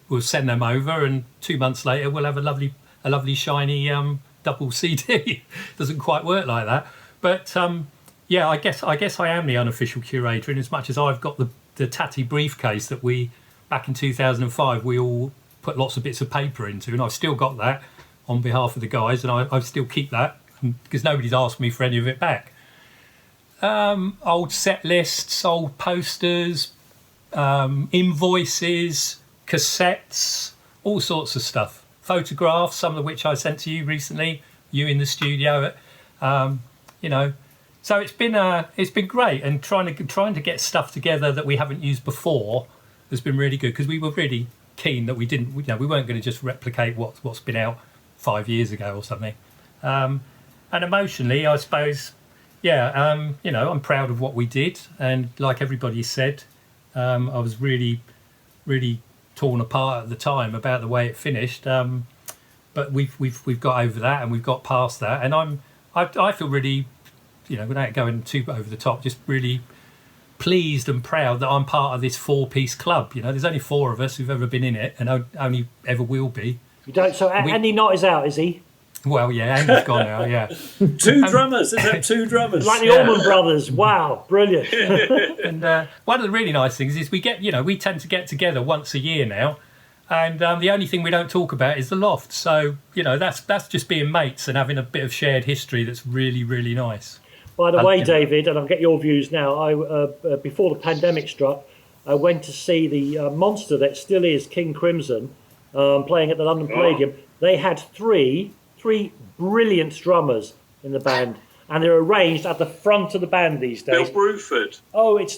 We'll send them over, and 2 months later we'll have a lovely shiny double CD. Doesn't quite work like that, but. Yeah, I guess I am the unofficial curator, in as much as I've got the tatty briefcase that we, back in 2005, we all put lots of bits of paper into, and I've still got that on behalf of the guys, and I still keep that because nobody's asked me for any of it back. Old set lists, old posters, invoices, cassettes, all sorts of stuff. Photographs, some of which I sent to you recently, you in the studio, So it's been great, and trying to get stuff together that we haven't used before has been really good, because we were really keen that we weren't going to just replicate what's been out 5 years ago or something. And emotionally, I suppose, I'm proud of what we did, and like everybody said, I was really, really torn apart at the time about the way it finished. But we've got over that, and we've got past that, and I feel really, without going too over the top, just really pleased and proud that I'm part of this 4-piece club. There's only 4 of us who've ever been in it, and only ever will be. You don't. So Andy Knott is out, is he? Well, yeah, Andy's gone now. Yeah. 2 drummers. Is that 2 drummers? Like the Allman Brothers. Wow, brilliant. And one of the really nice things is we tend to get together once a year now, and the only thing we don't talk about is the Loft. So that's just being mates and having a bit of shared history that's really, really nice. By the way, David, and I'll get your views now, I before the pandemic struck, I went to see the monster that still is King Crimson playing at the London Palladium. They had three brilliant drummers in the band, and they're arranged at the front of the band these days. Bill Bruford. Oh, it's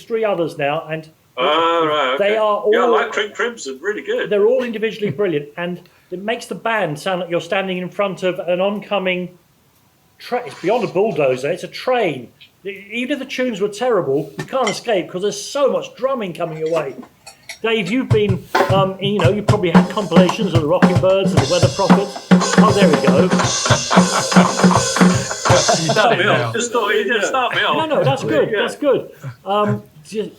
3 others now, and right, okay. They are all. Yeah, I like King Crimson, really good. They're all individually brilliant, and it makes the band sound like you're standing in front of an oncoming. It's beyond a bulldozer, it's a train. Even if the tunes were terrible, you can't escape because there's so much drumming coming your way. Dave, you've been, you probably had compilations of the Rocking Birds and the Weather Prophets. Oh, there we go. Start me off. Just start me off. No, that's good. Yeah. That's good.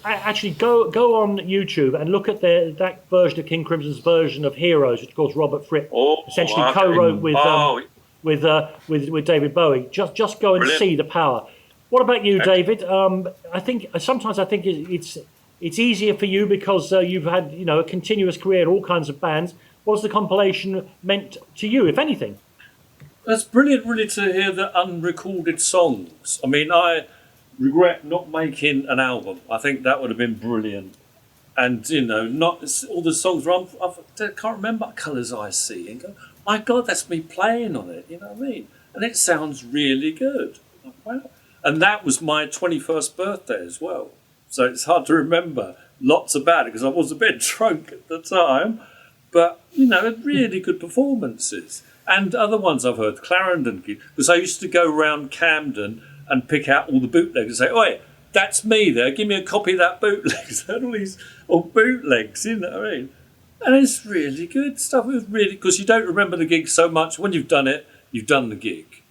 Actually, go on YouTube and look at that version of King Crimson's version of Heroes, which of course Robert Fripp essentially co-wrote with David Bowie. Just go and Brilliant. See the power. What about you, David? I think it's easier for you because you've had a continuous career in all kinds of bands. What's the compilation meant to you, if anything? That's brilliant, really, to hear the unrecorded songs. I mean, I regret not making an album. I think that would have been brilliant. And not all the songs. I can't remember Colours I See, and go, my God, that's me playing on it. You know what I mean? And it sounds really good. Like, wow. And that was my 21st birthday as well. So it's hard to remember lots about it because I was a bit drunk at the time. But, really good performances. And other ones I've heard, Clarendon, because I used to go around Camden and pick out all the bootleggers and say, "Oi, that's me there. Give me a copy of that bootlegs. All these old bootlegs, you know what I mean? And it's really good stuff. It was really, because you don't remember the gig so much. When you've done it, you've done the gig,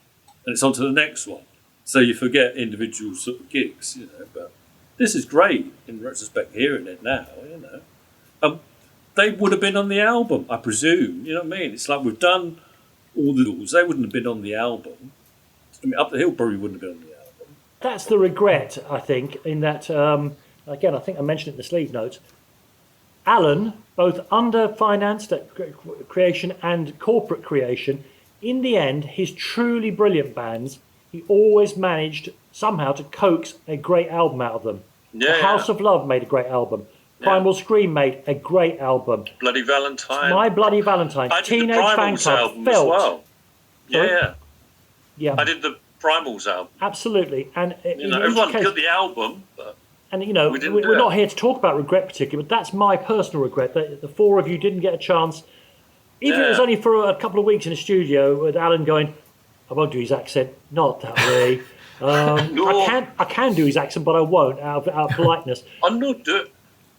and it's on to the next one. So you forget individual sort of gigs, you know. But this is great in retrospect, hearing it now, you know. They would have been on the album, I presume. You know what I mean? It's like we've done all the rules. They wouldn't have been on the album. I mean, Up the Hill probably wouldn't have been on the album. That's the regret, I think, in that, again, I think I mentioned it in the sleeve notes, Alan, both under-financed at creation and corporate creation, in the end, his truly brilliant bands, he always managed somehow to coax a great album out of them. Yeah. House of Love made a great album. Primal Scream made a great album. Bloody Valentine. My Bloody Valentine. I did Teenage the Fan Primals Club album felt. as well. Sorry? Yeah. Yeah. I did the Primals album. Absolutely. And You know, everyone got the album, but and you know, we're not here to talk about regret particularly, but that's my personal regret that the four of you didn't get a chance. Even if it was only for a couple of weeks in the studio with Alan going, I won't do his accent, not that way. I can do his accent, but I won't out of politeness. I'm not doing.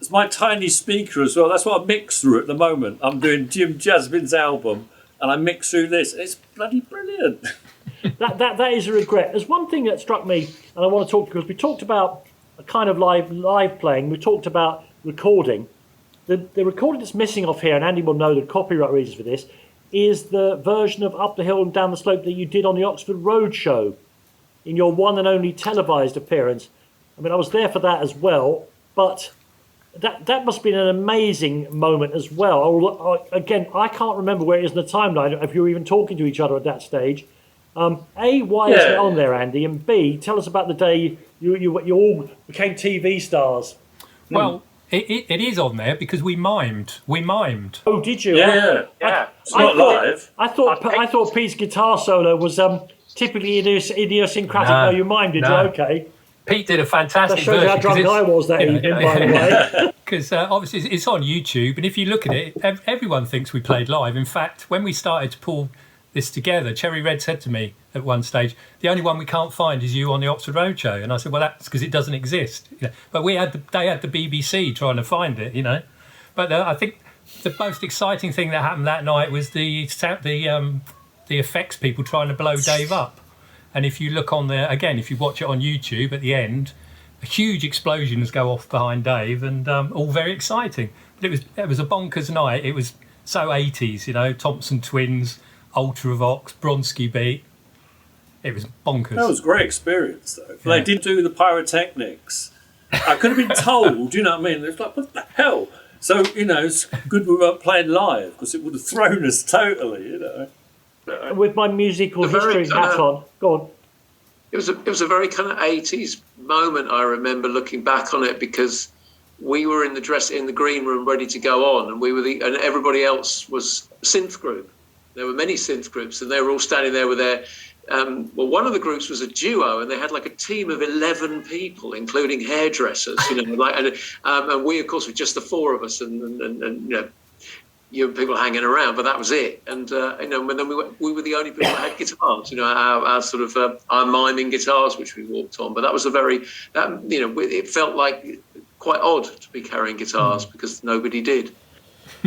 It's my tiny speaker as well. That's what I mix through at the moment. I'm doing Jim Jasmine's album, and I mix through this. It's bloody brilliant. That is a regret. There's one thing that struck me, and I want to talk because we talked about a kind of live playing. We talked about recording. The recording that's missing off here, and Andy will know the copyright reasons for this, is the version of Up the Hill and Down the Slope that you did on the Oxford Road show in your one and only televised appearance. I mean, I was there for that as well, but that must have been an amazing moment as well. Again, I can't remember where it is in the timeline, if you were even talking to each other at that stage. A, why is it on there, Andy? And B, tell us about the day you all became TV stars. Well, it is on there because we mimed. Oh, did you? Yeah. It's not live. I thought Pete's guitar solo was typically idiosyncratic. No, you mimed it. No. Okay. Pete did a fantastic version. That shows how drunk I was that evening, by the way. Because obviously it's on YouTube, and if you look at it, everyone thinks we played live. In fact, when we started to pull this together, Cherry Red said to me at one stage, the only one we can't find is you on the Oxford Road show. And I said, well, that's because it doesn't exist. You know, but they had the BBC trying to find it, you know. But I think the most exciting thing that happened that night was the effects people trying to blow Dave up. And if you look on there, again, if you watch it on YouTube at the end, huge explosions go off behind Dave, and all very exciting. But it was a bonkers night. It was so 80s, you know, Thompson Twins, Ultravox, Bronski Beat. It was bonkers. That was a great experience, though. Yeah. They did do the pyrotechnics. I could have been told, you know what I mean? It was like, what the hell? So, you know, it's good we weren't playing live because it would have thrown us totally, you know. With my musical history hat on. Go on. It was a very kind of 80s moment. I remember looking back on it because we were in the green room ready to go on, and and everybody else was a synth group. There were many synth groups, and they were all standing there with their. One of the groups was a duo, and they had like a team of 11 people, including hairdressers. You know, and we, of course, were just the four of us, and you know. You people hanging around, but that was it. And you know, and then we were the only people that had guitars. You know, our sort of our miming guitars, which we walked on. But that was it felt like quite odd to be carrying guitars because nobody did.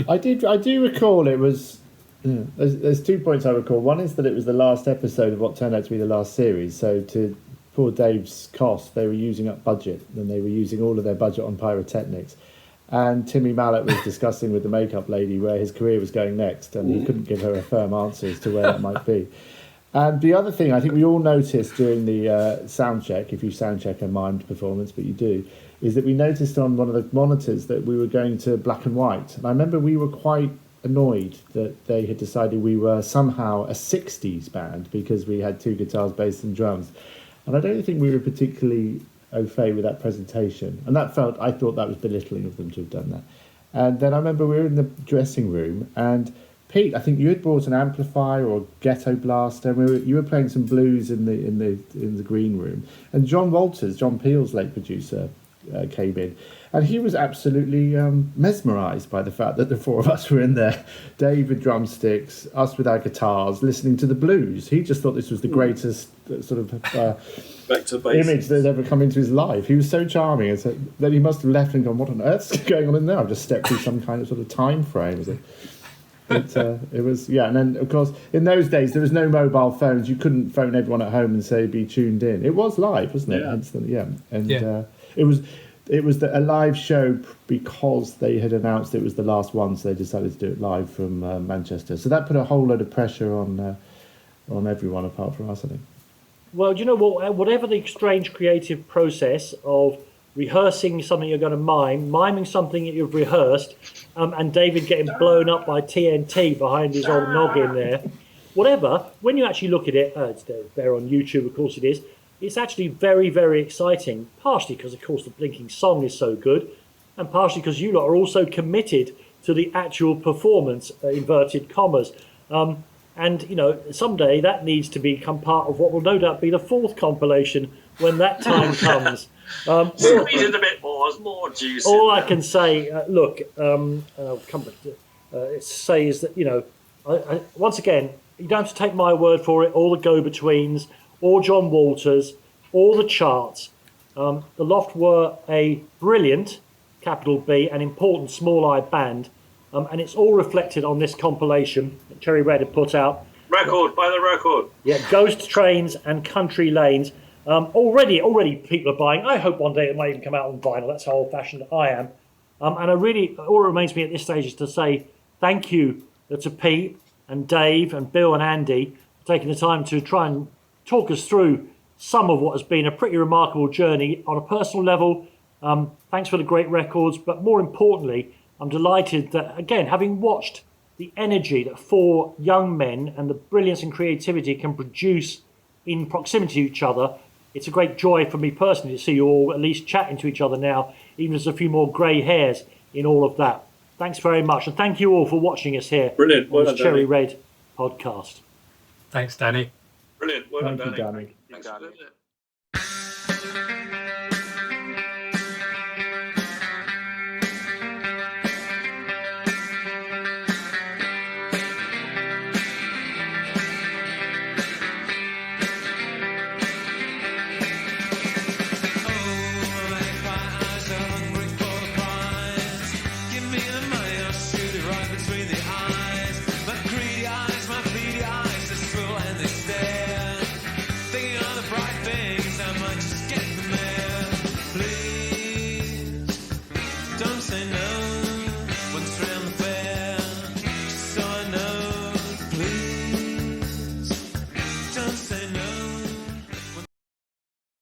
I do recall it was. There's 2 points I recall. One is that it was the last episode of what turned out to be the last series. So to poor Dave's cost, they were using up budget, and they were using all of their budget on pyrotechnics. And Timmy Mallet was discussing with the makeup lady where his career was going next, and he couldn't give her a firm answer as to where that might be. And the other thing I think we all noticed during the sound check, if you sound check a mimed performance, but you do, is that we noticed on one of the monitors that we were going to black and white. And I remember we were quite annoyed that they had decided we were somehow a 60s band because we had 2 guitars, bass and drums. And I don't think we were particularly au fait with that presentation, and I thought that was belittling of them to have done that. And then I remember we were in the dressing room, and Pete, I think you had brought an amplifier or ghetto blaster, and you were playing some blues in the green room, and John Walters, John Peel's late producer, came in. And he was absolutely mesmerised by the fact that the four of us were in there, Dave with drumsticks, us with our guitars, listening to the blues. He just thought this was the greatest sort of Back to image that had ever come into his life. He was so charming. And so then he must have left and gone, what on earth's going on in there? I've just stepped through some kind of sort of time frame. It was, yeah. And then, of course, in those days, there was no mobile phones. You couldn't phone everyone at home and say, be tuned in. It was live, wasn't it? Yeah. Instantly, yeah. And it was a live show because they had announced it was the last one, so they decided to do it live from Manchester. So that put a whole load of pressure on everyone apart from us, I think. Well, do you know what? Whatever the strange creative process of rehearsing something you're going to miming something that you've rehearsed, and David getting blown up by TNT behind his old noggin there, whatever, when you actually look at it, it's there on YouTube, of course it is, it's actually very, very exciting, partially because, of course, the Blinking song is so good, and partially because you lot are also committed to the actual performance, inverted commas. And, you know, someday that needs to become part of what will no doubt be the fourth compilation when that time comes. Squeeze it a bit more juice. All I can say, look, I'll come back to say is that, you know, I, once again, you don't have to take my word for it, all the go-betweens, or John Walters, or the charts. The Loft were a brilliant, capital B, and important small-eye band, and it's all reflected on this compilation that Cherry Red had put out. Record, buy the record. Yeah, Ghost Trains and Country Lanes. Already people are buying. I hope one day it might even come out on vinyl. That's how old-fashioned I am. And I really, all it remains me at this stage is to say thank you to Pete and Dave and Bill and Andy for taking the time to try and talk us through some of what has been a pretty remarkable journey on a personal level. Thanks for the great records, but more importantly, I'm delighted that, again, having watched the energy that four young men and the brilliance and creativity can produce in proximity to each other, it's a great joy for me personally to see you all at least chatting to each other now, even as a few more grey hairs in all of that. Thanks very much, and thank you all for watching us here. Brilliant. Well on done, the Cherry Danny. Red podcast. Thanks, Danny. Brilliant. Well done, Thank you, Danny. Danny. Excellent. Don't say no.